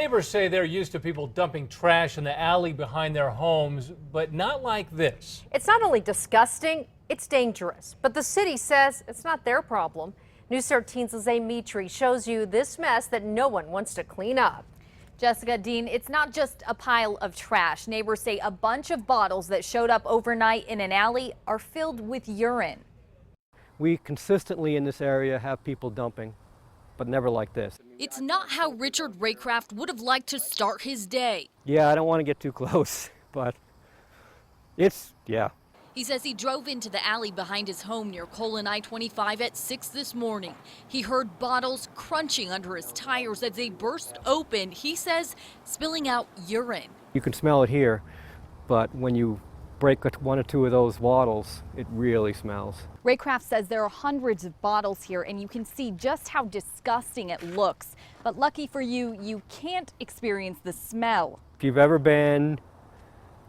Neighbors say they're used to people dumping trash in the alley behind their homes, but not like this. It's not only disgusting, it's dangerous. But the city says it's not their problem. News 13's Lizzie Mitri shows you this mess that no one wants to clean up. Jessica, Dean, it's not just a pile of trash. Neighbors say a bunch of bottles that showed up overnight in an alley are filled with urine. We consistently in this area have people dumping, but never like this. It's not how Richard Raycraft would have liked to start his day. Yeah, I don't want to get too close, but yeah. He says he drove into the alley behind his home near Colon I-25 at 6 this morning. He heard bottles crunching under his tires as they burst open, he says, spilling out urine. You can smell it here, but when you break one or two of those bottles, it really smells. Raycraft says there are hundreds of bottles here and you can see just how disgusting it looks. But lucky for you, you can't experience the smell. If you've ever been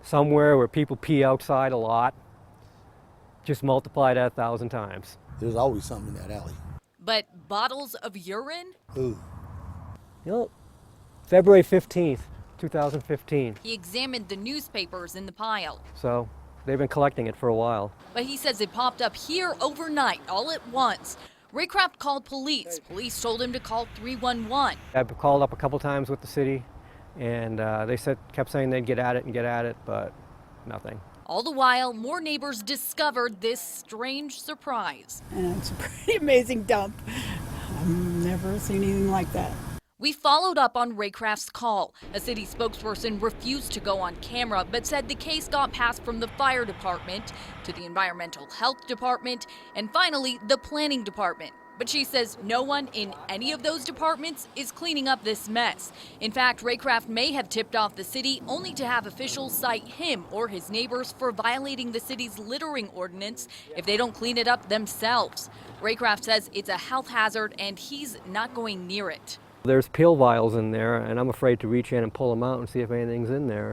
somewhere where people pee outside a lot, just multiply that 1,000 times. There's always something in that alley. But bottles of urine? Ooh. You know, February 15th, 2015. He examined the newspapers in the pile. So they've been collecting it for a while. But he says it popped up here overnight, all at once. Raycraft called police. Police told him to call 311. I've called up a couple times with the city, and they kept saying they'd get at it, but nothing. All the while, more neighbors discovered this strange surprise. And it's a pretty amazing dump. I've never seen anything like that. We followed up on Raycraft's call. A city spokesperson refused to go on camera, but said the case got passed from the fire department to the environmental health department and finally the planning department. But she says no one in any of those departments is cleaning up this mess. In fact, Raycraft may have tipped off the city only to have officials cite him or his neighbors for violating the city's littering ordinance if they don't clean it up themselves. Raycraft says it's a health hazard and he's not going near it. There's pill vials in there, and I'm afraid to reach in and pull them out and see if anything's in there.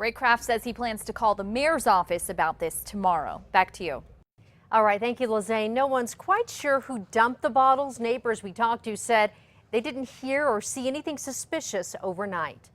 Raycraft says he plans to call the mayor's office about this tomorrow. Back to you. All right, thank you, Lizzie. No one's quite sure who dumped the bottles. Neighbors we talked to said they didn't hear or see anything suspicious overnight.